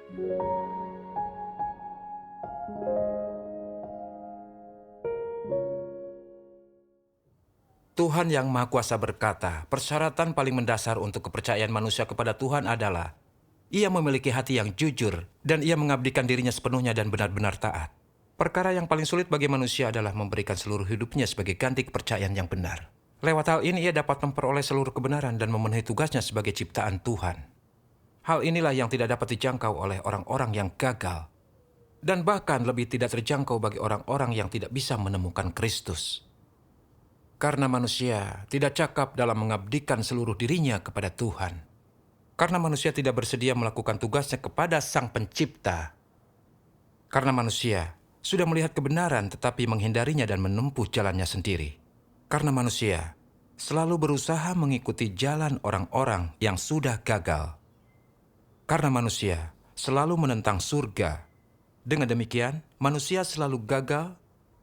Tuhan Yang Maha Kuasa berkata, persyaratan paling mendasar untuk kepercayaan manusia kepada Tuhan adalah ia memiliki hati yang jujur dan ia mengabdikan dirinya sepenuhnya dan benar-benar taat. Perkara yang paling sulit bagi manusia adalah memberikan seluruh hidupnya sebagai ganti kepercayaan yang benar. Lewat hal ini ia dapat memperoleh seluruh kebenaran dan memenuhi tugasnya sebagai ciptaan Tuhan. Hal inilah yang tidak dapat dijangkau oleh orang-orang yang gagal. Dan bahkan lebih tidak terjangkau bagi orang-orang yang tidak bisa menemukan Kristus. Karena manusia tidak cakap dalam mengabdikan seluruh dirinya kepada Tuhan. Karena manusia tidak bersedia melakukan tugasnya kepada Sang Pencipta. Karena manusia sudah melihat kebenaran tetapi menghindarinya dan menempuh jalannya sendiri. Karena manusia selalu berusaha mengikuti jalan orang-orang yang sudah gagal. Karena manusia selalu menentang surga. Dengan demikian, manusia selalu gagal,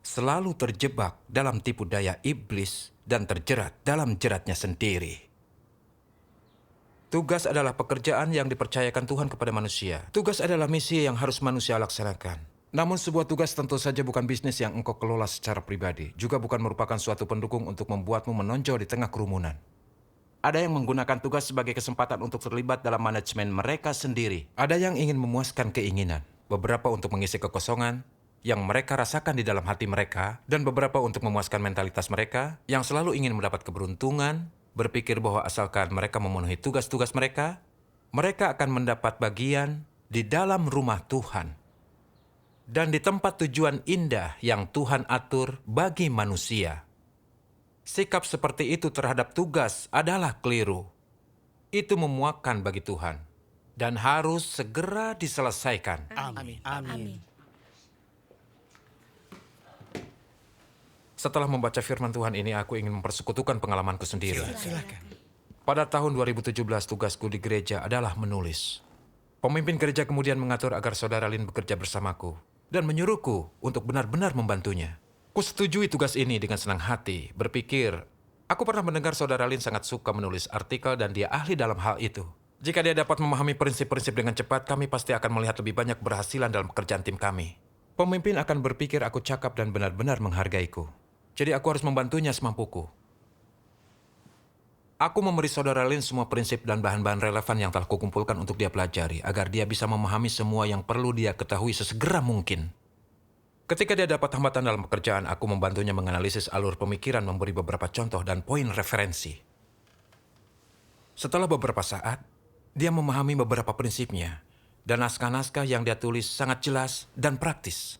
selalu terjebak dalam tipu daya iblis dan terjerat dalam jeratnya sendiri. Tugas adalah pekerjaan yang dipercayakan Tuhan kepada manusia. Tugas adalah misi yang harus manusia laksanakan. Namun sebuah tugas tentu saja bukan bisnis yang engkau kelola secara pribadi. Juga bukan merupakan suatu pendukung untuk membuatmu menonjol di tengah kerumunan. Ada yang menggunakan tugas sebagai kesempatan untuk terlibat dalam manajemen mereka sendiri. Ada yang ingin memuaskan keinginan. Beberapa untuk mengisi kekosongan yang mereka rasakan di dalam hati mereka, dan beberapa untuk memuaskan mentalitas mereka yang selalu ingin mendapat keberuntungan, berpikir bahwa asalkan mereka memenuhi tugas-tugas mereka, mereka akan mendapat bagian di dalam rumah Tuhan dan di tempat tujuan indah yang Tuhan atur bagi manusia. Sikap seperti itu terhadap tugas adalah keliru. Itu memuakkan bagi Tuhan dan harus segera diselesaikan. Amin. Amin. Setelah membaca firman Tuhan ini, aku ingin mempersekutukan pengalamanku sendiri. Silakan. Pada tahun 2017, tugasku di gereja adalah menulis. Pemimpin gereja kemudian mengatur agar saudara Lin bekerja bersamaku dan menyuruhku untuk benar-benar membantunya. Kusetujui tugas ini dengan senang hati, berpikir, aku pernah mendengar saudara Lin sangat suka menulis artikel dan dia ahli dalam hal itu. Jika dia dapat memahami prinsip-prinsip dengan cepat, kami pasti akan melihat lebih banyak keberhasilan dalam pekerjaan tim kami. Pemimpin akan berpikir aku cakap dan benar-benar menghargaiku. Jadi aku harus membantunya semampuku. Aku memberi saudara Lin semua prinsip dan bahan-bahan relevan yang telah kukumpulkan untuk dia pelajari, agar dia bisa memahami semua yang perlu dia ketahui sesegera mungkin. Ketika dia dapat hambatan dalam pekerjaan, aku membantunya menganalisis alur pemikiran, memberi beberapa contoh dan poin referensi. Setelah beberapa saat, dia memahami beberapa prinsipnya, dan naskah-naskah yang dia tulis sangat jelas dan praktis.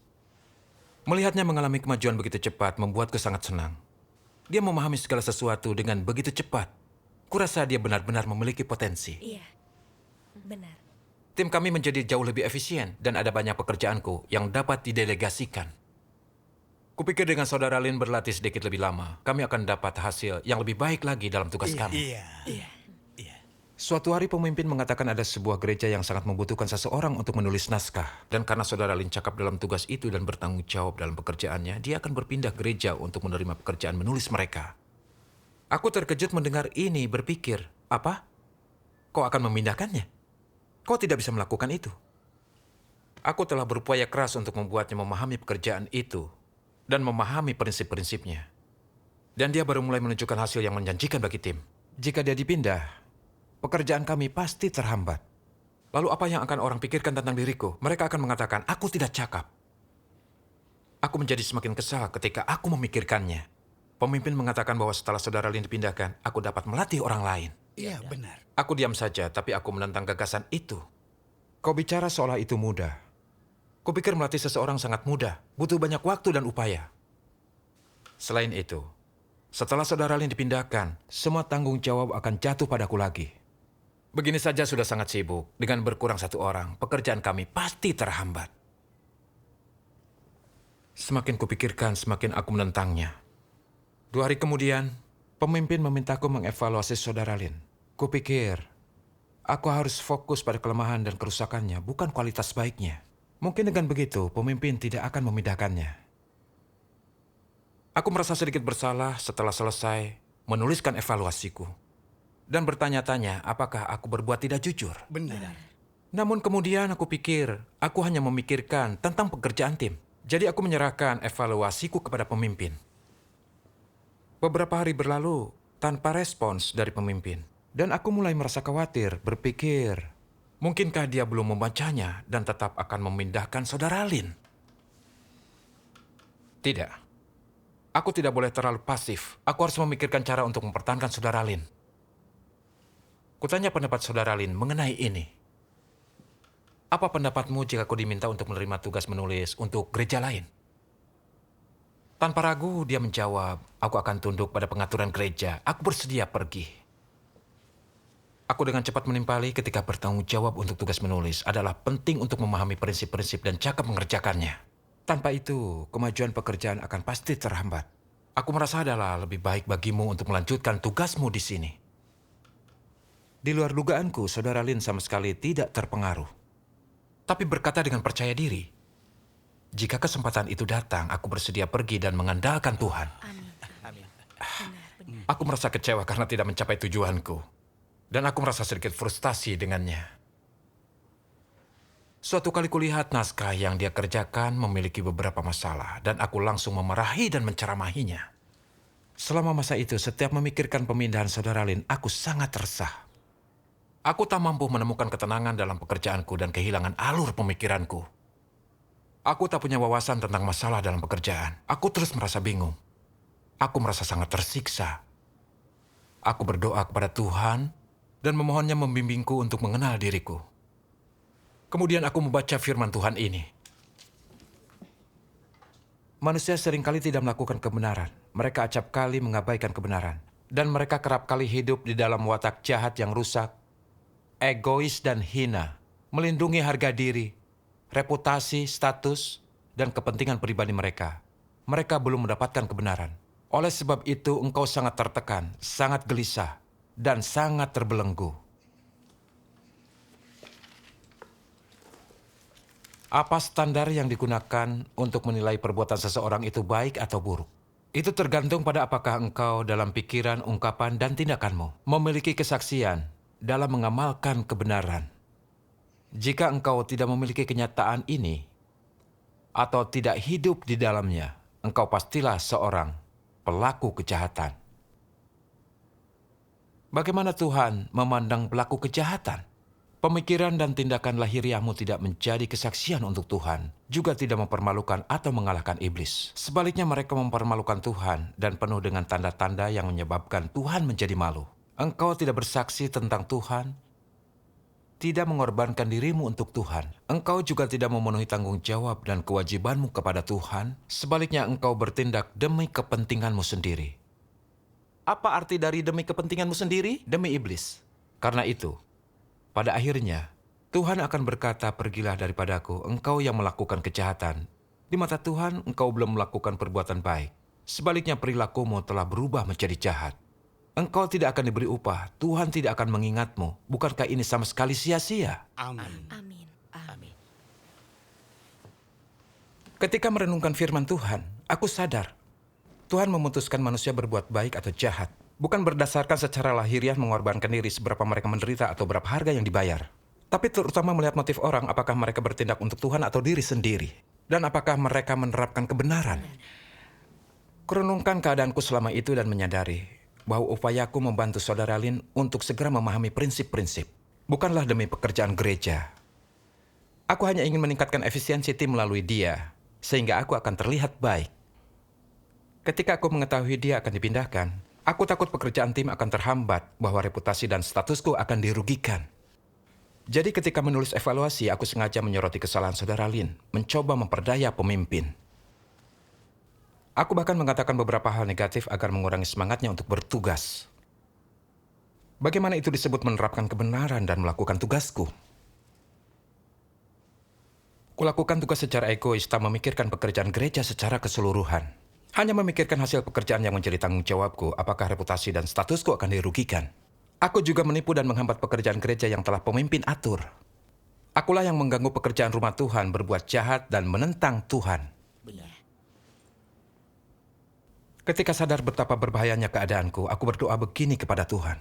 Melihatnya mengalami kemajuan begitu cepat membuatku sangat senang. Dia memahami segala sesuatu dengan begitu cepat. Kurasa dia benar-benar memiliki potensi. Iya, benar. Tim kami menjadi jauh lebih efisien dan ada banyak pekerjaanku yang dapat didelegasikan. Kupikir dengan saudara Lin berlatih sedikit lebih lama, kami akan dapat hasil yang lebih baik lagi dalam tugas kami. Iya. Suatu hari pemimpin mengatakan ada sebuah gereja yang sangat membutuhkan seseorang untuk menulis naskah. Dan karena saudara Lin cakap dalam tugas itu dan bertanggung jawab dalam pekerjaannya, dia akan berpindah gereja untuk menerima pekerjaan menulis mereka. Aku terkejut mendengar ini, berpikir, apa? Kau akan memindahkannya? Kau tidak bisa melakukan itu. Aku telah berupaya keras untuk membuatnya memahami pekerjaan itu dan memahami prinsip-prinsipnya. Dan dia baru mulai menunjukkan hasil yang menjanjikan bagi tim. Jika dia dipindah, pekerjaan kami pasti terhambat. Lalu apa yang akan orang pikirkan tentang diriku? Mereka akan mengatakan, aku tidak cakap. Aku menjadi semakin kesal ketika aku memikirkannya. Pemimpin mengatakan bahwa setelah saudara Lin dipindahkan, aku dapat melatih orang lain. Iya, benar. Aku diam saja, tapi aku menentang gagasan itu. Kau bicara seolah itu mudah. Kupikir melatih seseorang sangat mudah, butuh banyak waktu dan upaya. Selain itu, setelah saudara Lin dipindahkan, semua tanggung jawab akan jatuh padaku lagi. Begini saja sudah sangat sibuk. Dengan berkurang satu orang, pekerjaan kami pasti terhambat. Semakin kupikirkan, semakin aku menentangnya. 2 hari kemudian, pemimpin memintaku mengevaluasi saudara Lin. Kupikir, aku harus fokus pada kelemahan dan kerusakannya, bukan kualitas baiknya. Mungkin dengan begitu, pemimpin tidak akan memindahkannya. Aku merasa sedikit bersalah setelah selesai menuliskan evaluasiku. Dan bertanya-tanya apakah aku berbuat tidak jujur. Benar. Namun kemudian aku pikir, aku hanya memikirkan tentang pekerjaan tim. Jadi aku menyerahkan evaluasiku kepada pemimpin. Beberapa hari berlalu tanpa respons dari pemimpin. Dan aku mulai merasa khawatir, berpikir, mungkinkah dia belum membacanya dan tetap akan memindahkan saudara Lin? Tidak. Aku tidak boleh terlalu pasif. Aku harus memikirkan cara untuk mempertahankan saudara Lin. Kutanya pendapat saudara Lin mengenai ini. Apa pendapatmu jika aku diminta untuk menerima tugas menulis untuk gereja lain? Tanpa ragu, dia menjawab, aku akan tunduk pada pengaturan gereja. Aku bersedia pergi. Aku dengan cepat menimpali ketika bertanggung jawab untuk tugas menulis adalah penting untuk memahami prinsip-prinsip dan cakap mengerjakannya. Tanpa itu, kemajuan pekerjaan akan pasti terhambat. Aku merasa adalah lebih baik bagimu untuk melanjutkan tugasmu di sini. Di luar dugaanku, saudara Lin sama sekali tidak terpengaruh. Tapi berkata dengan percaya diri, jika kesempatan itu datang, aku bersedia pergi dan mengandalkan Tuhan. Amin. Amin. Benar. Aku merasa kecewa karena tidak mencapai tujuanku. Dan aku merasa sedikit frustasi dengannya. Suatu kali kulihat naskah yang dia kerjakan memiliki beberapa masalah, dan aku langsung memarahi dan menceramahinya. Selama masa itu, setiap memikirkan pemindahan saudara Lin, aku sangat resah. Aku tak mampu menemukan ketenangan dalam pekerjaanku dan kehilangan alur pemikiranku. Aku tak punya wawasan tentang masalah dalam pekerjaan. Aku terus merasa bingung. Aku merasa sangat tersiksa. Aku berdoa kepada Tuhan dan memohonnya membimbingku untuk mengenal diriku. Kemudian aku membaca firman Tuhan ini. Manusia seringkali tidak melakukan kebenaran. Mereka acap kali mengabaikan kebenaran. Dan mereka kerap kali hidup di dalam watak jahat yang rusak, egois dan hina, melindungi harga diri, reputasi, status, dan kepentingan pribadi mereka. Mereka belum mendapatkan kebenaran. Oleh sebab itu, engkau sangat tertekan, sangat gelisah, dan sangat terbelenggu. Apa standar yang digunakan untuk menilai perbuatan seseorang itu baik atau buruk? Itu tergantung pada apakah engkau dalam pikiran, ungkapan, dan tindakanmu memiliki kesaksian dalam mengamalkan kebenaran. Jika engkau tidak memiliki kenyataan ini, atau tidak hidup di dalamnya, engkau pastilah seorang pelaku kejahatan. Bagaimana Tuhan memandang pelaku kejahatan? Pemikiran dan tindakan lahiriahmu tidak menjadi kesaksian untuk Tuhan, juga tidak mempermalukan atau mengalahkan iblis. Sebaliknya mereka mempermalukan Tuhan dan penuh dengan tanda-tanda yang menyebabkan Tuhan menjadi malu. Engkau tidak bersaksi tentang Tuhan, tidak mengorbankan dirimu untuk Tuhan. Engkau juga tidak memenuhi tanggung jawab dan kewajibanmu kepada Tuhan. Sebaliknya engkau bertindak demi kepentinganmu sendiri. Apa arti dari demi kepentinganmu sendiri? Demi iblis. Karena itu, pada akhirnya, Tuhan akan berkata, pergilah daripadaku, engkau yang melakukan kejahatan. Di mata Tuhan, engkau belum melakukan perbuatan baik. Sebaliknya perilakumu telah berubah menjadi jahat. Engkau tidak akan diberi upah, Tuhan tidak akan mengingatmu. Bukankah ini sama sekali sia-sia? Amin. Amin. Amin. Ketika merenungkan firman Tuhan, aku sadar Tuhan memutuskan manusia berbuat baik atau jahat, bukan berdasarkan secara lahiriah mengorbankan diri seberapa mereka menderita atau berapa harga yang dibayar. Tapi terutama melihat motif orang, apakah mereka bertindak untuk Tuhan atau diri sendiri. Dan apakah mereka menerapkan kebenaran. Kurenungkan keadaanku selama itu dan menyadari bahwa upayaku membantu saudara Lin untuk segera memahami prinsip-prinsip. Bukanlah demi pekerjaan gereja. Aku hanya ingin meningkatkan efisiensi tim melalui dia, sehingga aku akan terlihat baik. Ketika aku mengetahui dia akan dipindahkan, aku takut pekerjaan tim akan terhambat, bahwa reputasi dan statusku akan dirugikan. Jadi ketika menulis evaluasi, aku sengaja menyoroti kesalahan saudara Lin, mencoba memperdaya pemimpin. Aku bahkan mengatakan beberapa hal negatif agar mengurangi semangatnya untuk bertugas. Bagaimana itu disebut menerapkan kebenaran dan melakukan tugasku? Kulakukan tugas secara egois, tak memikirkan pekerjaan gereja secara keseluruhan. Hanya memikirkan hasil pekerjaan yang menjadi tanggung jawabku, apakah reputasi dan statusku akan dirugikan. Aku juga menipu dan menghambat pekerjaan gereja yang telah pemimpin atur. Akulah yang mengganggu pekerjaan rumah Tuhan, berbuat jahat dan menentang Tuhan. Iya. Ketika sadar betapa berbahayanya keadaanku, aku berdoa begini kepada Tuhan.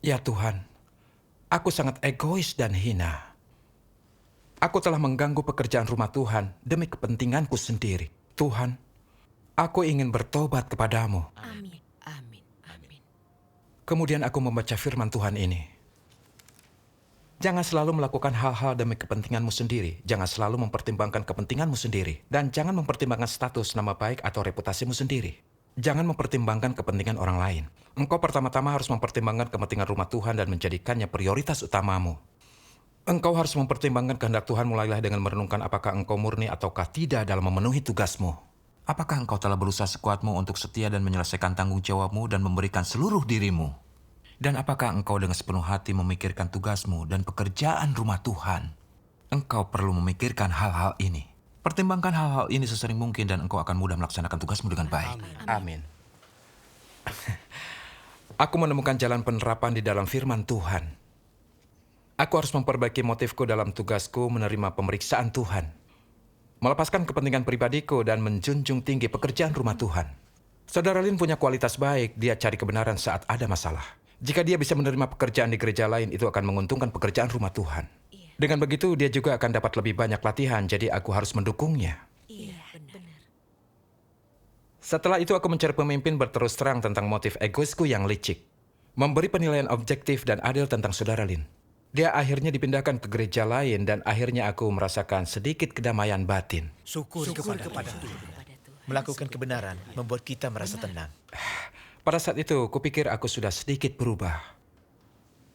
Ya Tuhan, aku sangat egois dan hina. Aku telah mengganggu pekerjaan rumah Tuhan demi kepentinganku sendiri. Tuhan, aku ingin bertobat kepadamu. Amin. Amin. Amin. Kemudian aku membaca firman Tuhan ini. Jangan selalu melakukan hal-hal demi kepentinganmu sendiri. Jangan selalu mempertimbangkan kepentinganmu sendiri. Dan jangan mempertimbangkan status, nama baik, atau reputasimu sendiri. Jangan mempertimbangkan kepentingan orang lain. Engkau pertama-tama harus mempertimbangkan kepentingan rumah Tuhan dan menjadikannya prioritas utamamu. Engkau harus mempertimbangkan kehendak Tuhan mulailah dengan merenungkan apakah engkau murni ataukah tidak dalam memenuhi tugasmu. Apakah engkau telah berusaha sekuatmu untuk setia dan menyelesaikan tanggung jawabmu dan memberikan seluruh dirimu? Dan apakah engkau dengan sepenuh hati memikirkan tugasmu dan pekerjaan rumah Tuhan? Engkau perlu memikirkan hal-hal ini. Pertimbangkan hal-hal ini sesering mungkin dan engkau akan mudah melaksanakan tugasmu dengan baik. Amin. Aku menemukan jalan penerapan di dalam firman Tuhan. Aku harus memperbaiki motifku dalam tugasku menerima pemeriksaan Tuhan. Melepaskan kepentingan pribadiku dan menjunjung tinggi pekerjaan rumah Tuhan. Saudara Lin punya kualitas baik, dia cari kebenaran saat ada masalah. Jika dia bisa menerima pekerjaan di gereja lain, itu akan menguntungkan pekerjaan rumah Tuhan. Dengan begitu, dia juga akan dapat lebih banyak latihan, jadi aku harus mendukungnya. Iya, benar. Setelah itu aku mencari pemimpin berterus terang tentang motif egoisku yang licik. Memberi penilaian objektif dan adil tentang saudara Lin. Dia akhirnya dipindahkan ke gereja lain dan akhirnya aku merasakan sedikit kedamaian batin. Syukur kepada Tuhan. Melakukan kebenaran membuat kita merasa tenang. Pada saat itu, kupikir aku sudah sedikit berubah.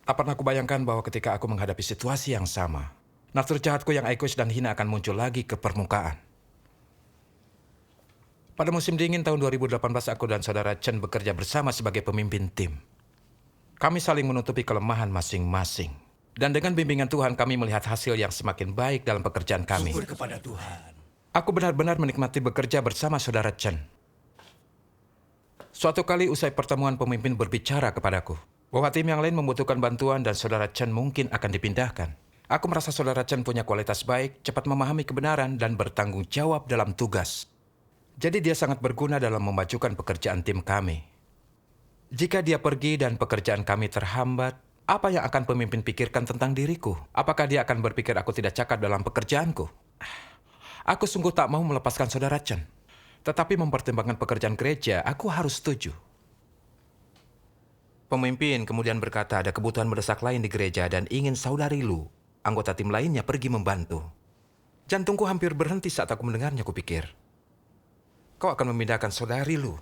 Tak pernah kubayangkan bahwa ketika aku menghadapi situasi yang sama, natur jahatku yang egois dan hina akan muncul lagi ke permukaan. Pada musim dingin tahun 2018, aku dan saudara Chen bekerja bersama sebagai pemimpin tim. Kami saling menutupi kelemahan masing-masing. Dan dengan bimbingan Tuhan, kami melihat hasil yang semakin baik dalam pekerjaan kami. Syukur kepada Tuhan. Aku benar-benar menikmati bekerja bersama saudara Chen. Suatu kali usai pertemuan, pemimpin berbicara kepadaku bahwa tim yang lain membutuhkan bantuan dan saudara Chen mungkin akan dipindahkan. Aku merasa saudara Chen punya kualitas baik, cepat memahami kebenaran, dan bertanggung jawab dalam tugas. Jadi dia sangat berguna dalam memajukan pekerjaan tim kami. Jika dia pergi dan pekerjaan kami terhambat, apa yang akan pemimpin pikirkan tentang diriku? Apakah dia akan berpikir aku tidak cakap dalam pekerjaanku? Aku sungguh tak mau melepaskan saudara Chen. Tetapi mempertimbangkan pekerjaan gereja, aku harus setuju. Pemimpin kemudian berkata ada kebutuhan mendesak lain di gereja dan ingin saudari Lu, anggota tim lainnya, pergi membantu. Jantungku hampir berhenti saat aku mendengarnya, kupikir. Kau akan memindahkan saudari Lu.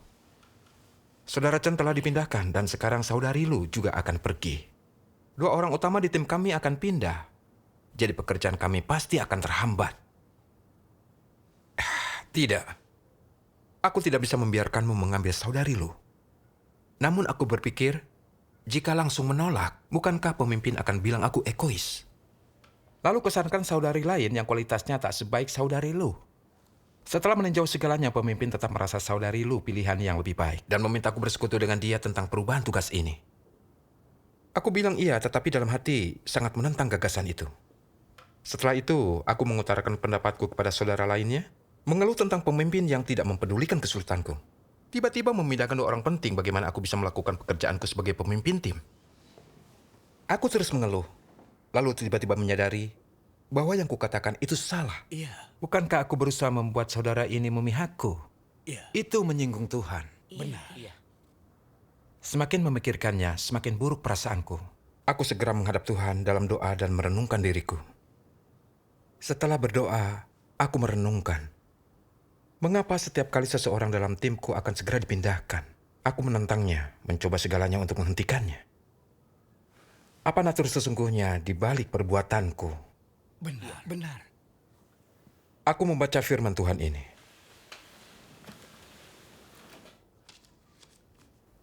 Saudara Chen telah dipindahkan dan sekarang saudari Lu juga akan pergi. 2 orang utama di tim kami akan pindah. Jadi pekerjaan kami pasti akan terhambat. Tidak. Aku tidak bisa membiarkanmu mengambil saudari Lu. Namun aku berpikir, jika langsung menolak, bukankah pemimpin akan bilang aku egois? Lalu kesankan saudari lain yang kualitasnya tak sebaik saudari Lu. Setelah meninjau segalanya, pemimpin tetap merasa saudari Lu pilihan yang lebih baik dan memintaku bersekutu dengan dia tentang perubahan tugas ini. Aku bilang iya, tetapi dalam hati sangat menentang gagasan itu. Setelah itu, aku mengutarakan pendapatku kepada saudara lainnya, mengeluh tentang pemimpin yang tidak mempedulikan kesulitanku. Tiba-tiba memindahkan 2 orang penting, bagaimana aku bisa melakukan pekerjaanku sebagai pemimpin tim. Aku terus mengeluh, lalu tiba-tiba menyadari bahwa yang kukatakan itu salah. Iya. Bukankah aku berusaha membuat saudara ini memihakku? Iya. Itu menyinggung Tuhan. Benar. Iya. Semakin memikirkannya, semakin buruk perasaanku. Aku segera menghadap Tuhan dalam doa dan merenungkan diriku. Setelah berdoa, aku merenungkan. Mengapa setiap kali seseorang dalam timku akan segera dipindahkan? Aku menentangnya, mencoba segalanya untuk menghentikannya. Apa natur sesungguhnya di balik perbuatanku? Benar. Aku membaca firman Tuhan ini.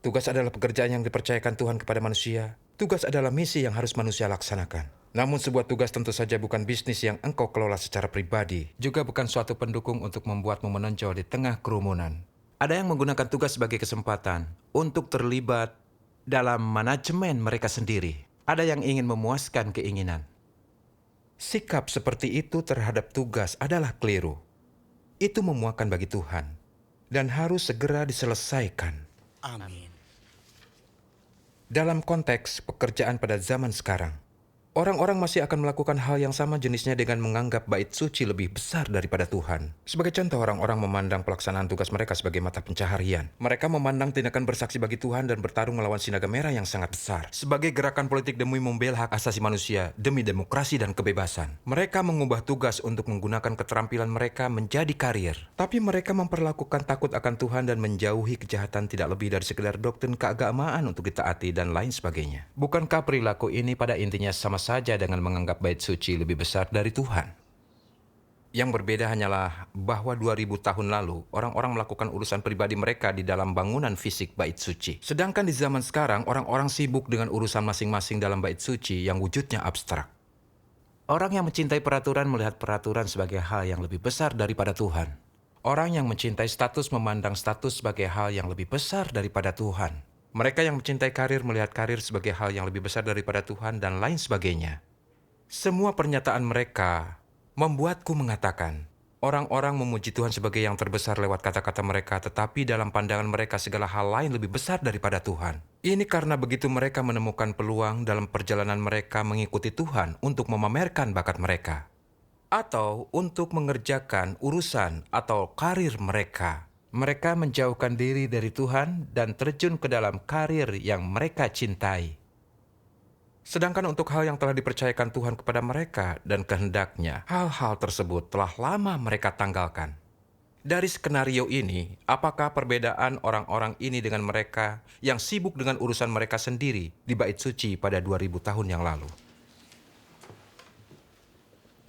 Tugas adalah pekerjaan yang dipercayakan Tuhan kepada manusia. Tugas adalah misi yang harus manusia laksanakan. Namun sebuah tugas tentu saja bukan bisnis yang engkau kelola secara pribadi. Juga bukan suatu pendukung untuk membuatmu menonjol di tengah kerumunan. Ada yang menggunakan tugas sebagai kesempatan untuk terlibat dalam manajemen mereka sendiri. Ada yang ingin memuaskan keinginan. Sikap seperti itu terhadap tugas adalah keliru. Itu memuakan bagi Tuhan dan harus segera diselesaikan. Amin. Dalam konteks pekerjaan pada zaman sekarang, Orang-orang masih akan melakukan hal yang sama jenisnya dengan menganggap bait suci lebih besar daripada Tuhan. Sebagai contoh, orang-orang memandang pelaksanaan tugas mereka sebagai mata pencaharian. Mereka memandang tindakan bersaksi bagi Tuhan dan bertarung melawan sinaga merah yang sangat besar sebagai gerakan politik demi membela hak asasi manusia, demi demokrasi dan kebebasan. Mereka mengubah tugas untuk menggunakan keterampilan mereka menjadi karir. Tapi mereka memperlakukan takut akan Tuhan dan menjauhi kejahatan tidak lebih dari sekedar doktrin keagamaan untuk ditaati dan lain sebagainya. Bukankah perilaku ini pada intinya sama saja dengan menganggap bait suci lebih besar dari Tuhan? Yang berbeda hanyalah bahwa 2000 tahun lalu, orang-orang melakukan urusan pribadi mereka di dalam bangunan fisik bait suci. Sedangkan di zaman sekarang, orang-orang sibuk dengan urusan masing-masing dalam bait suci yang wujudnya abstrak. Orang yang mencintai peraturan melihat peraturan sebagai hal yang lebih besar daripada Tuhan. Orang yang mencintai status memandang status sebagai hal yang lebih besar daripada Tuhan. Mereka yang mencintai karir melihat karir sebagai hal yang lebih besar daripada Tuhan dan lain sebagainya. Semua pernyataan mereka membuatku mengatakan, orang-orang memuji Tuhan sebagai yang terbesar lewat kata-kata mereka, tetapi dalam pandangan mereka segala hal lain lebih besar daripada Tuhan. Ini karena begitu mereka menemukan peluang dalam perjalanan mereka mengikuti Tuhan untuk memamerkan bakat mereka, atau untuk mengerjakan urusan atau karir mereka. Mereka menjauhkan diri dari Tuhan dan terjun ke dalam karir yang mereka cintai. Sedangkan untuk hal yang telah dipercayakan Tuhan kepada mereka dan kehendaknya, hal-hal tersebut telah lama mereka tanggalkan. Dari skenario ini, apakah perbedaan orang-orang ini dengan mereka yang sibuk dengan urusan mereka sendiri di bait suci pada 2000 tahun yang lalu?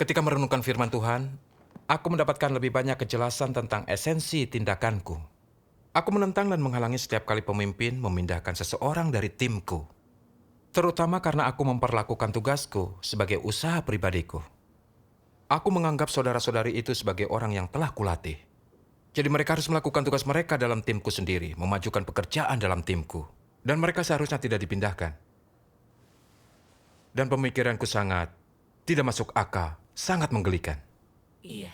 Ketika merenungkan firman Tuhan, aku mendapatkan lebih banyak kejelasan tentang esensi tindakanku. Aku menentang dan menghalangi setiap kali pemimpin memindahkan seseorang dari timku. Terutama karena aku memperlakukan tugasku sebagai usaha pribadiku. Aku menganggap saudara-saudari itu sebagai orang yang telah kulatih. Jadi mereka harus melakukan tugas mereka dalam timku sendiri, memajukan pekerjaan dalam timku. Dan mereka seharusnya tidak dipindahkan. Dan pemikiranku sangat tidak masuk akal, sangat menggelikan. Iya.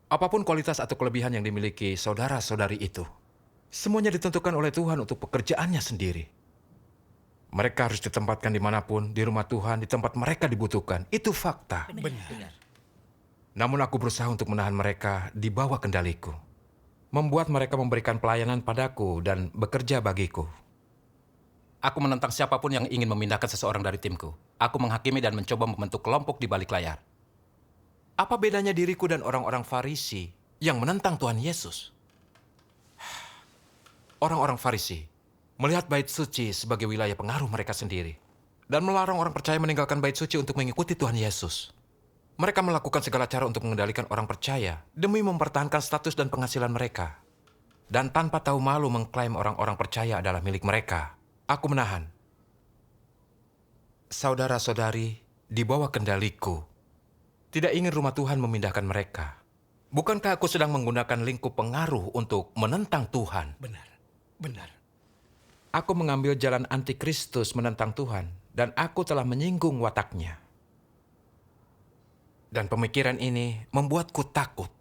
Apapun kualitas atau kelebihan yang dimiliki saudara-saudari itu, semuanya ditentukan oleh Tuhan untuk pekerjaannya sendiri. Mereka harus ditempatkan dimanapun, di rumah Tuhan, di tempat mereka dibutuhkan. Itu fakta. Benar. Namun aku berusaha untuk menahan mereka di bawah kendaliku. Membuat mereka memberikan pelayanan padaku dan bekerja bagiku. Aku menentang siapapun yang ingin memindahkan seseorang dari timku. Aku menghakimi dan mencoba membentuk kelompok di balik layar. Apa bedanya diriku dan orang-orang Farisi yang menentang Tuhan Yesus? Orang-orang Farisi melihat bait suci sebagai wilayah pengaruh mereka sendiri dan melarang orang percaya meninggalkan bait suci untuk mengikuti Tuhan Yesus. Mereka melakukan segala cara untuk mengendalikan orang percaya demi mempertahankan status dan penghasilan mereka. Dan tanpa tahu malu mengklaim orang-orang percaya adalah milik mereka. Aku menahan. Saudara-saudari di bawah kendaliku tidak ingin rumah Tuhan memindahkan mereka. Bukankah aku sedang menggunakan lingkup pengaruh untuk menentang Tuhan? Benar. Aku mengambil jalan antikristus menentang Tuhan, dan aku telah menyinggung wataknya. Dan pemikiran ini membuatku takut.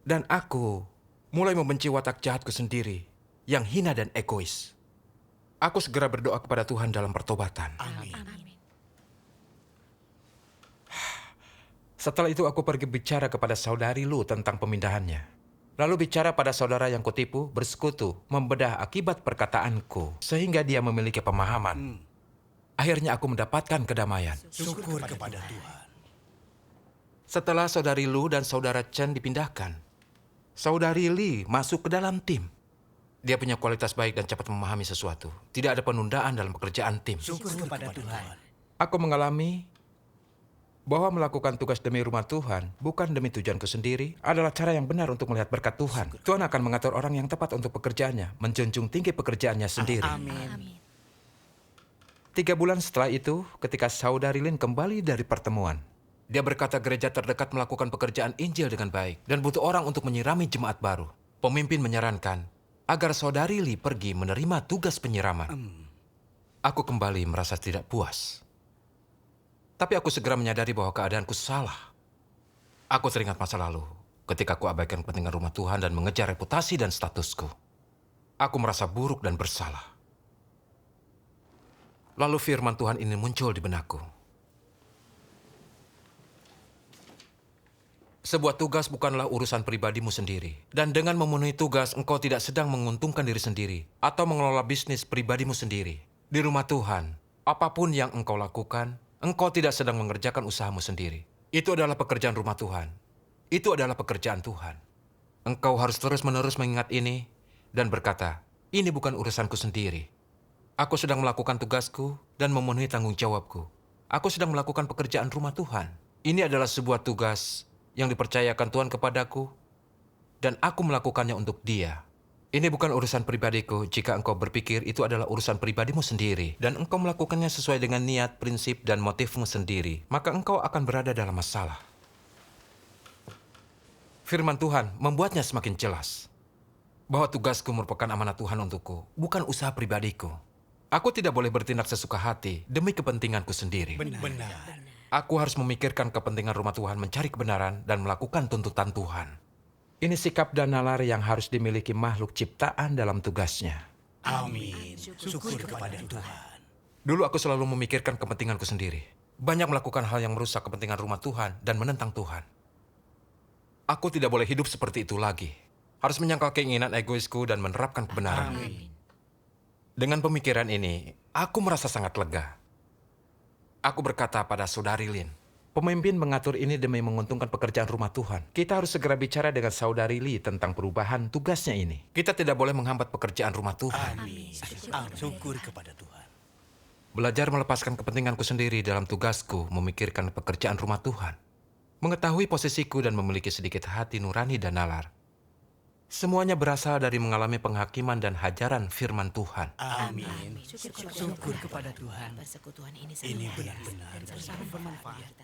Dan aku mulai membenci watak jahatku sendiri, yang hina dan egois. Aku segera berdoa kepada Tuhan dalam pertobatan. Amin. Setelah itu aku pergi bicara kepada saudari Lu tentang pemindahannya. Lalu bicara pada saudara yang kutipu, bersekutu, membedah akibat perkataanku, sehingga dia memiliki pemahaman. Akhirnya aku mendapatkan kedamaian. Syukur kepada Tuhan. Setelah saudari Lu dan saudara Chen dipindahkan, saudari Li masuk ke dalam tim. Dia punya kualitas baik dan cepat memahami sesuatu. Tidak ada penundaan dalam pekerjaan tim. Syukur kepada Tuhan. Aku mengalami bahwa melakukan tugas demi rumah Tuhan, bukan demi tujuanku sendiri, adalah cara yang benar untuk melihat berkat Tuhan. Tuhan akan mengatur orang yang tepat untuk pekerjaannya, menjunjung tinggi pekerjaannya sendiri. Amin. 3 bulan setelah itu, ketika saudari Lin kembali dari pertemuan, dia berkata gereja terdekat melakukan pekerjaan Injil dengan baik dan butuh orang untuk menyirami jemaat baru. Pemimpin menyarankan agar saudari Li pergi menerima tugas penyiraman. Aku kembali merasa tidak puas. Tapi aku segera menyadari bahwa keadaanku salah. Aku teringat masa lalu, ketika aku abaikan kepentingan rumah Tuhan dan mengejar reputasi dan statusku. Aku merasa buruk dan bersalah. Lalu firman Tuhan ini muncul di benakku. Sebuah tugas bukanlah urusan pribadimu sendiri. Dan dengan memenuhi tugas, engkau tidak sedang menguntungkan diri sendiri atau mengelola bisnis pribadimu sendiri. Di rumah Tuhan, apapun yang engkau lakukan, engkau tidak sedang mengerjakan usahamu sendiri. Itu adalah pekerjaan rumah Tuhan. Itu adalah pekerjaan Tuhan. Engkau harus terus-menerus mengingat ini dan berkata, ini bukan urusanku sendiri. Aku sedang melakukan tugasku dan memenuhi tanggung jawabku. Aku sedang melakukan pekerjaan rumah Tuhan. Ini adalah sebuah tugas yang dipercayakan Tuhan kepadaku, dan aku melakukannya untuk Dia. Ini bukan urusan pribadiku jika engkau berpikir itu adalah urusan pribadimu sendiri, dan engkau melakukannya sesuai dengan niat, prinsip, dan motifmu sendiri, maka engkau akan berada dalam masalah. Firman Tuhan membuatnya semakin jelas bahwa tugasku merupakan amanat Tuhan untukku, bukan usaha pribadiku. Aku tidak boleh bertindak sesuka hati demi kepentinganku sendiri. Benar. Aku harus memikirkan kepentingan rumah Tuhan, mencari kebenaran, dan melakukan tuntutan Tuhan. Ini sikap dan nalar yang harus dimiliki makhluk ciptaan dalam tugasnya. Amin. Syukur kepada Tuhan. Dulu aku selalu memikirkan kepentinganku sendiri. Banyak melakukan hal yang merusak kepentingan rumah Tuhan dan menentang Tuhan. Aku tidak boleh hidup seperti itu lagi. Harus menyangkal keinginan egoisku dan menerapkan kebenaran. Amin. Dengan pemikiran ini, aku merasa sangat lega. Aku berkata pada saudari Lin, pemimpin mengatur ini demi menguntungkan pekerjaan rumah Tuhan. Kita harus segera bicara dengan saudari Li tentang perubahan tugasnya ini. Kita tidak boleh menghambat pekerjaan rumah Tuhan. Amin. Syukur kepada Tuhan. Belajar melepaskan kepentinganku sendiri dalam tugasku memikirkan pekerjaan rumah Tuhan. Mengetahui posisiku dan memiliki sedikit hati nurani dan nalar. Semuanya berasal dari mengalami penghakiman dan hajaran firman Tuhan. Amin. Syukur Syukur kepada Tuhan. Persekutuan ini Ini benar-benar bermanfaat.